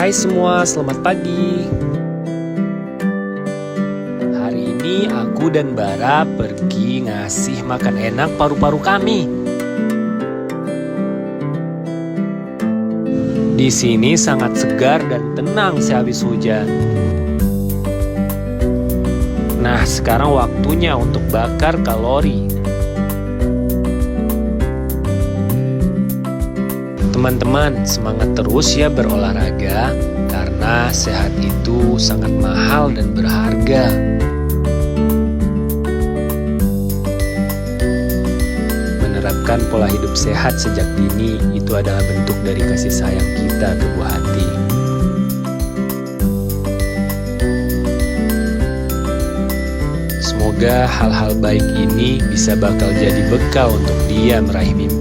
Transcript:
Hai semua, selamat pagi. Hari ini aku dan Bara pergi ngasih makan enak paru-paru kami. Di sini sangat segar dan tenang sehabis hujan. Nah, sekarang waktunya untuk bakar kalori. Teman-teman, semangat terus ya berolahraga, karena sehat itu sangat mahal dan berharga. Menerapkan pola hidup sehat sejak dini itu adalah bentuk dari kasih sayang kita ke buah hati. Semoga hal-hal baik ini bisa bakal jadi bekal untuk dia meraih mimpi.